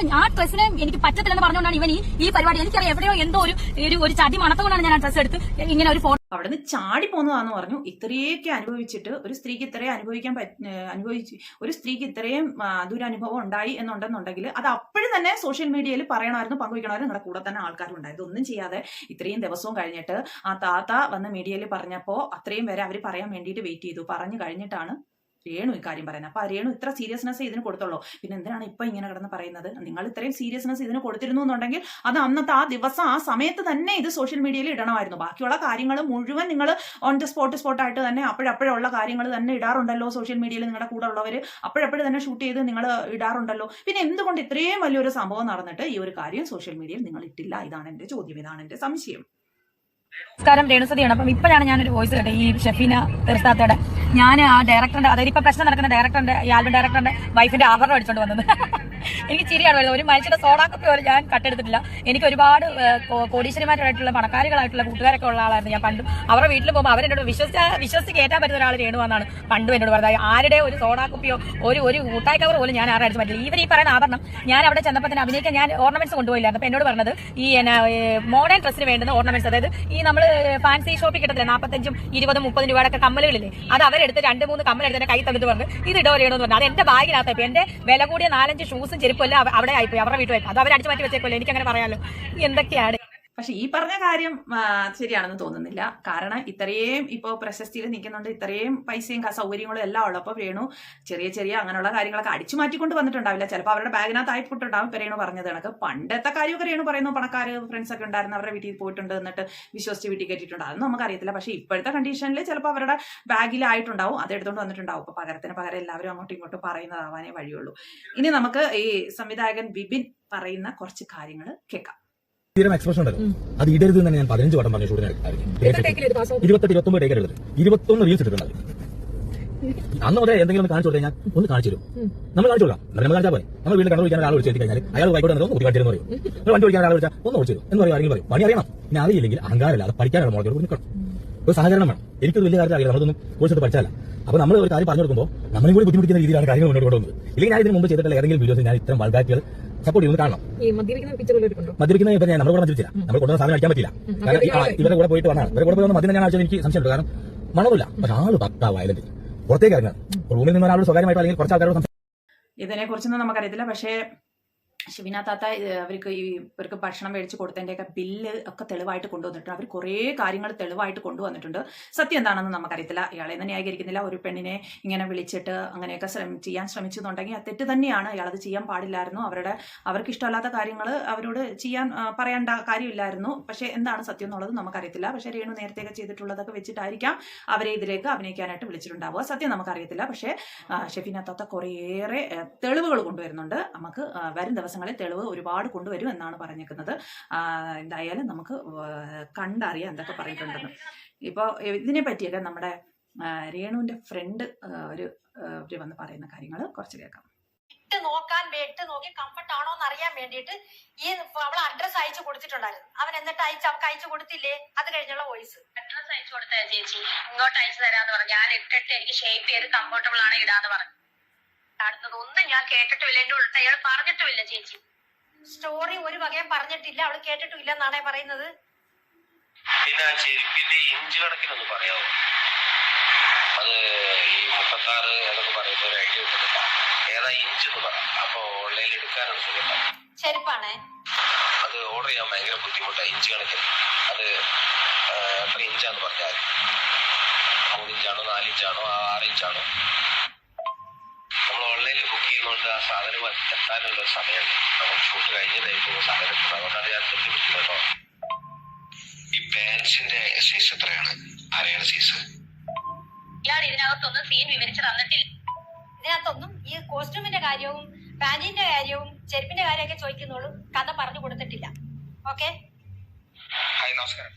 ഡ്രസ്സിനെ എനിക്ക് പറ്റത്തില്ലെന്ന് പറഞ്ഞുകൊണ്ടാണ് ഇവൻ ഈ പരിപാടി, എനിക്കറിയാം എവിടെയോ എന്തോ ഒരു ചടി മണത്തുകൊണ്ടാണ് ഞാൻ ആ ഡ്രസ്സ് എടുത്ത് ഇങ്ങനെ ഒരു ഫോട്ടോ അവിടുന്ന് ചാടി പോന്നതാന്ന് പറഞ്ഞു. ഇത്രയൊക്കെ അനുഭവിച്ചിട്ട് ഒരു സ്ത്രീക്ക് ഇത്രയും ഒരു സ്ത്രീക്ക് ഇത്രയും ദുരനുഭവം ഉണ്ടായി എന്നുണ്ടെന്നുണ്ടെങ്കിൽ അത് അപ്പോഴും തന്നെ സോഷ്യൽ മീഡിയയിൽ പറയണമായിരുന്നു, പങ്കുവയ്ക്കണമായിരുന്നു. നിങ്ങളുടെ കൂടെ തന്നെ ആൾക്കാരുണ്ടായത്. ഒന്നും ചെയ്യാതെ ഇത്രയും ദിവസവും കഴിഞ്ഞിട്ട് ആ താത്ത വന്ന് മീഡിയയിൽ പറഞ്ഞപ്പോൾ അത്രയും വരെ അവർ പറയാൻ വേണ്ടിയിട്ട് വെയിറ്റ് ചെയ്തു. പറഞ്ഞു കഴിഞ്ഞിട്ടാണ് രേണു ഇക്കാര്യം പറയുന്നത്. അപ്പൊ രേണു ഇത്ര സീരിയസ്നെസ് ഇതിന് കൊടുത്തുള്ളൂ. പിന്നെ എന്തിനാണ് ഇപ്പൊ ഇങ്ങനെ കിടന്ന് പറയുന്നത്? നിങ്ങൾ ഇത്രയും സീരിയസ്നെസ് ഇതിന് കൊടുത്തിരുന്നു എന്നുണ്ടെങ്കിൽ അത് അന്നത്തെ ആ ദിവസം ആ സമയത്ത് തന്നെ ഇത് സോഷ്യൽ മീഡിയയിൽ ഇടണമായിരുന്നു. ബാക്കിയുള്ള കാര്യങ്ങൾ മുഴുവൻ നിങ്ങൾ ഓൺ ദ സ്പോട്ടായിട്ട് തന്നെ അപ്പോഴപ്പോഴുള്ള കാര്യങ്ങൾ തന്നെ ഇടാറുണ്ടല്ലോ സോഷ്യൽ മീഡിയയിൽ. നിങ്ങളുടെ കൂടെ ഉള്ളവർ അപ്പോഴപ്പോഴും തന്നെ ഷൂട്ട് ചെയ്ത് നിങ്ങൾ ഇടാറുണ്ടല്ലോ. പിന്നെ എന്തുകൊണ്ട് ഇത്രയും വലിയൊരു സംഭവം നടന്നിട്ട് ഈ ഒരു കാര്യം സോഷ്യൽ മീഡിയയിൽ നിങ്ങൾ ഇട്ടില്ല? ഇതാണ് എന്റെ ചോദ്യം, ഇതാണ് എന്റെ സംശയം. നമസ്കാരം, രേണുസതിയാണ്. അപ്പം ഇപ്പോഴാണ് ഞാനൊരു വോയിസ് കേട്ടെ ഈ ഷഫീന തെർസാത്തയുടെ. ഞാൻ ആ ഡയറക്ടറുടെ, അതായത് ഇപ്പൊ പ്രശ്നം നടക്കുന്ന ഡയറക്ടറിന്റെ, ഈ ആൽബം ഡയറക്ടറിന്റെ വൈഫിന്റെ ആഭരണം അടിച്ചോണ്ട് വന്നത് എനിക്ക് ചിരിയാണ് വരുന്നത്. ഒരു മനുഷ്യന്റെ സോഡാക്കപ്പി പോലും ഞാൻ കട്ടെടുത്തിട്ടില്ല. എനിക്ക് ഒരുപാട് കോടീശ്വരിമാരായിട്ടുള്ള പണക്കാരികളായിട്ടുള്ള കൂട്ടുകാരൊക്കെ ഉള്ള ആളായിരുന്നു ഞാൻ പണ്ടും. അവരുടെ വീട്ടിൽ പോകുമ്പോൾ അവരെന്നോട് വിശ്വസിച്ച് കയറ്റാൻ പറ്റുന്ന ഒരാൾ രേണുവാന്നാണ് പണ്ടും എന്നോട് പറഞ്ഞത്. ആരുടെ ഒരു സോഡാക്കപ്പിയോ ഒരു ഊട്ടായി കവർ പോലും ഞാൻ ആരും അടിച്ചു പറ്റില്ല. ഇവർ ഈ പറയുന്ന ആഭരണം ഞാൻ അവിടെ ചെന്നപ്പോൾ തന്നെ അഭിനയിക്കാൻ ഞാൻ ഓർണമെന്റ്സ് കൊണ്ടുപോയില്ലായിരുന്നു. അപ്പൊ എന്നോട് പറഞ്ഞത് ഈ മോഡേൺ ഡ്രസ്സിന് വേണ്ടുന്ന ഓർണമെന്റ്സ്, അതായത് ഈ നമ്മൾ ഫാൻസി ഷോപ്പിൽ കിട്ടത്തില്ല 45, 20, 30 രൂപയുടെ കമ്മലുകളില്ലേ, അത് അവരെടുത്ത് 2-3 കമ്മലെടുത്ത് എന്നെ കൈ തന്നിട്ട് പറഞ്ഞു ഇത് ഇടോ രേണു എന്ന് പറഞ്ഞു. അത് എന്റെ ബാഗിനകത്തായി. എന്റെ വില കൂടിയ 4-5 ഷൂസും ചെരുപ്പല്ല അവിടെ ആയിപ്പോയി, അവരുടെ വീട്ടിൽ പോയി. അത് അവർ അടിച്ചു മാറ്റി വെച്ചേക്കല്ലോ. എനിക്ക് അങ്ങനെ പറയാമല്ലോ. എന്തൊക്കെയാണ് പക്ഷെ ഈ പറഞ്ഞ കാര്യം ശരിയാണെന്ന് തോന്നുന്നില്ല. കാരണം ഇത്രയും ഇപ്പോൾ പ്രശസ്തിയിൽ നിൽക്കുന്നുണ്ട്, ഇത്രയും പൈസയും സൗകര്യങ്ങളും എല്ലാം ഉള്ളപ്പോൾ രേണു ചെറിയ അങ്ങനെയുള്ള കാര്യങ്ങളൊക്കെ അടിച്ചു മാറ്റിക്കൊണ്ട് വന്നിട്ടുണ്ടാവില്ല. ചിലപ്പോൾ അവരുടെ ബാഗിനകത്ത് ആയിപ്പോയിട്ടുണ്ടാവും. ഇപ്പൊ രേണു പറഞ്ഞത് കണക്ക് പണ്ടത്തെ കാര്യമൊക്കെ രേണു പറയുന്നു, പണക്കാർ ഫ്രണ്ട്സ് ഒക്കെ ഉണ്ടായിരുന്നു, അവരുടെ വീട്ടിൽ പോയിട്ടുണ്ട്, എന്നിട്ട് വിശ്വസിച്ച് വീട്ടിൽ കയറ്റിയിട്ടുണ്ട്. അതൊന്നും നമുക്കറിയത്തില്ല. പക്ഷെ ഇപ്പോഴത്തെ കണ്ടീഷനിൽ ചിലപ്പോൾ അവരുടെ ബാഗിലായിട്ടുണ്ടാവും, അത് എടുത്തുകൊണ്ട് വന്നിട്ടുണ്ടാവും. അപ്പൊ പകരത്തിന് പകരം എല്ലാവരും അങ്ങോട്ടും ഇങ്ങോട്ടും പറയുന്നതാവാനേ വഴിയുള്ളൂ. ഇനി നമുക്ക് ഈ സംവിധായകൻ ബിബിൻ പറയുന്ന കുറച്ച് കാര്യങ്ങൾ കേൾക്കാം. എക്സ്പ്രഷൻ ഉണ്ടല്ലോ, അത് ഇടരുത് തന്നെ ഞാൻ 15 വട്ടം പറഞ്ഞു. ഷൂട്ടിന് 28-29 ടേക്ക് എടുത്തത് 21 റീൽസ് ഇട്ടിട്ടുണ്ടാവും. അന്ന് മുതലേ എന്തെങ്കിലും ഒന്ന് കാണിച്ചു കൊടുത്താൽ ഞാൻ ഒന്ന് കാണിച്ചു തരും. നമ്മൾ കാണിച്ചു കൊടുക്കാം, നമ്മൾ കാണിച്ചാൽ പോലെ. നമ്മൾ വീട്ടിൽ കണ്ടു വിളിക്കാൻ ഒരാൾ വിളിച്ചു കഴിഞ്ഞാൽ അയാൾ വൈകോട്ട് ഒന്ന് ഒത്തി കാണിച്ചു പറയും. നമ്മൾ വണ്ടി വിളിക്കാൻ ഒരാൾ വിളിച്ചാൽ ഒന്ന് വിളിച്ചു എന്ന് പറയും, ആരെങ്കിലും പറയും. പണി അറിയണം. ഇനി അറിയില്ലെങ്കിൽ അഹങ്കാരമല്ല, അത് പഠിക്കാനാണ് മോളോട് നിൽക്കണം. ഒരു സഹകരണം വേണം. എനിക്കൊരു വലിയ കാര്യം അറിയില്ല, നമ്മളൊന്നും കോഴ്സ് പഠിച്ചാല. അപ്പൊ നമ്മൾ ഒരു കാര്യം പറഞ്ഞു കൊടുക്കുമ്പോൾ നമ്മളെ കൂടി ബുദ്ധിമുട്ടിക്കുന്ന രീതിയിലാണ് കാര്യങ്ങൾ മുന്നോട്ട് കൊണ്ടുവന്നത്. ഇല്ലെങ്കിൽ ഞാൻ ഇതിന് മുമ്പ് ചെയ്തിട്ടുള്ള ഏതെങ്കിലും വീഡിയോസ് ഞാൻ ഇത്തരം വൾഗാരിറ്റികൾ സപ്പോർട്ട് ചെയ്യുന്നത് കാണണം. മദ്യപിക്കുന്ന ഇപ്പൊ നമ്മുടെ കൂടെ മദ്യപിച്ചില്ല, നമ്മൾ കൊണ്ടുവന്ന സാധനം അടിക്കാൻ പറ്റില്ല. കാരണം ഇവരുടെ കൂടെ പോയിട്ട് വന്നാണ്. ഇവരുടെ കൂടെ പോയി മദ്യം ഞാൻ ആഴ്ച എനിക്ക് സംശയമുണ്ട്. കാരണം മണമില്ല, പക്ഷെ ആള് പക്കാ വയലന്റ്. പുറത്തേക്ക് ഇറങ്ങാം, റൂമിൽ നിന്ന് ഒരാൾ സ്വകാര്യമായിട്ട് അല്ലെങ്കിൽ കുറച്ച് ആൾക്കാരോട് ഇതിനെ കുറിച്ചൊന്നും നമുക്കറിയത്തില്ല. പക്ഷേ ഷഫീന താത്ത ഇവർക്ക് ഭക്ഷണം മേടിച്ച് കൊടുത്തതിൻ്റെയൊക്കെ ബില്ല് ഒക്കെ തെളിവായിട്ട് കൊണ്ടുവന്നിട്ടുണ്ട്. അവർ കുറേ കാര്യങ്ങൾ തെളിവായിട്ട് കൊണ്ടുവന്നിട്ടുണ്ട്. സത്യം എന്താണെന്ന് നമുക്കറിയത്തില്ല. ഇയാളെ തന്നെ ന്യായീകരിക്കുന്നില്ല. ഒരു പെണ്ണിനെ ഇങ്ങനെ വിളിച്ചിട്ട് അങ്ങനെയൊക്കെ ചെയ്യാൻ ശ്രമിച്ചെന്നുണ്ടെങ്കിൽ അത് തെറ്റ് തന്നെയാണ്. ഇയാളത് ചെയ്യാൻ പാടില്ലായിരുന്നു. അവർക്ക് ഇഷ്ടമല്ലാത്ത കാര്യങ്ങൾ അവരോട് പറയേണ്ട കാര്യമില്ലായിരുന്നു. പക്ഷേ എന്താണ് സത്യം എന്നുള്ളത് നമുക്കറിയത്തില്ല. പക്ഷേ രേണു നേരത്തെയൊക്കെ ചെയ്തിട്ടുള്ളതൊക്കെ വെച്ചിട്ടായിരിക്കാം അവരെ ഇതിലേക്ക് അഭിനയിക്കാനായിട്ട് വിളിച്ചിട്ടുണ്ടാവുക. സത്യം നമുക്കറിയത്തില്ല. പക്ഷേ ഷഫീന താത്ത കുറേയേറെ തെളിവുകൾ കൊണ്ടുവരുന്നുണ്ട്. നമുക്ക് വരും ദിവസങ്ങളിൽ തെളിവ് ഒരുപാട് കൊണ്ടുവരും എന്നാണ് പറഞ്ഞേക്കുന്നത്. എന്തായാലും നമുക്ക് കണ്ടറിയാം എന്തൊക്കെ പറഞ്ഞിട്ടുണ്ടെന്ന്. ഇപ്പോൾ ഇതിനെ പറ്റിയൊക്കെ നമ്മുടെ രേണുവിന്റെ ഫ്രണ്ട് വന്ന് പറയുന്ന കാര്യങ്ങൾ കുറച്ച് കേൾക്കാം. ഇട്ട് നോക്കി കംഫർട്ട് ആണോ എന്ന് അറിയാൻ വേണ്ടിയിട്ട് അവൾ അഡ്രസ് അയച്ചു കൊടുത്തിട്ടുണ്ടായിരുന്നു. അവൻ എന്നിട്ട് അവൾക്ക് അയച്ചു കൊടുത്തില്ലേ? അത് കഴിഞ്ഞുള്ള വോയിസ്. അഡ്രസ് അയച്ചു കൊടുത്തേ ചേച്ചി, ഇങ്ങോട്ട് അയച്ചു തരാന്ന് പറഞ്ഞു. ഞാൻ ഇട്ടിട്ട് എനിക്ക് ഷേപ്പ് ചെയ്ത് കംഫർട്ടബിൾ ആണ് ഇടാന്ന് പറഞ്ഞു. അടുത്തത് ഒന്നും ഞാൻ കേട്ടിട്ടുമില്ല, എന്റെ ഉൾട്ട് അയാൾ പറഞ്ഞിട്ടുമില്ല ചേച്ചി. സ്റ്റോറി ഒരു വകയും പറഞ്ഞിട്ടില്ല, അവള് കേട്ടിട്ടില്ല എന്നാണേ പറയുന്നത്. പിന്നെ ആ ചെരുപ്പിന്റെ ഇഞ്ച് കണക്കിനൊന്ന് പറയാമോ? അത് ഈ 36 എന്നൊക്കെ പറയുന്ന ഒരു ഐഡിയ കിട്ടുന്നില്ല. ഏതാ ഇഞ്ച് എന്ന് പറ, അപ്പൊ ഓൺലൈനിൽ എടുക്കാനാണ് സുഖം. ചെരുപ്പാണേ, അത് ഓർഡർ ചെയ്യാൻ ഭയങ്കര ബുദ്ധിമുട്ടാണ് ഇഞ്ച് കണക്കിന്. അത് എത്ര ഇഞ്ചാന്ന് പറഞ്ഞാൽ 3 ഇഞ്ചാണോ 4 ഇഞ്ചാണോ 6 ഇഞ്ചാണോ? നമ്മൾ ഓൺലൈനിൽ ബുക്ക് ചെയ്യുന്നതുകൊണ്ട് ആ സാധനം എത്താനുള്ള സമയമുണ്ട്. നമ്മൾ ഷൂട്ട് കഴിഞ്ഞതായിരിക്കും സാധനം എത്തുന്നത്. അതുകൊണ്ടാണ് ഞാൻ ബുദ്ധിമുട്ടുള്ളത് കേട്ടോ. ഈ പാൻസിന്റെ സൈസ് എത്രയാണ്? ആരെയാണ് സൈസ്? ഇയാൾ ഇതിനകത്തൊന്നും സീൻ വിവരിച്ച് തന്നിട്ടില്ല. ഇതിനകത്തൊന്നും ഈ കോസ്റ്റ്യൂമിന്റെ കാര്യവും പാന്റിന്റെ കാര്യവും ചെരുപ്പിന്റെ കാര്യമൊക്കെ ചോദിക്കുന്നുള്ളൂ, കഥ പറഞ്ഞു കൊടുത്തിട്ടില്ല. ഓക്കെ, ഹായ് നമസ്കാരം.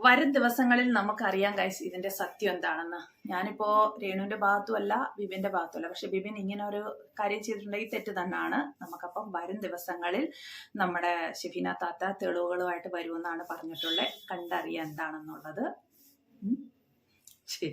വരും ദിവസങ്ങളിൽ നമുക്കറിയാം ഗൈസ് ഇതിന്റെ സത്യം എന്താണെന്ന്. ഞാനിപ്പോ രേണുവിന്റെ ഭാഗത്തുമല്ല ബിബിന്റെ ഭാഗത്തുമല്ല, പക്ഷെ ബിബിൻ ഇങ്ങനെ ഒരു കാര്യം ചെയ്തിട്ടുണ്ടെങ്കിൽ തെറ്റ് തന്നെയാണ്. നമുക്കപ്പം വരും ദിവസങ്ങളിൽ നമ്മുടെ ഷെഫീന താത്ത തെളിവുകളുമായിട്ട് വരുമെന്നാണ് പറഞ്ഞിട്ടുള്ളത്. കണ്ടറിയാം എന്താണെന്നുള്ളത്. ശരി.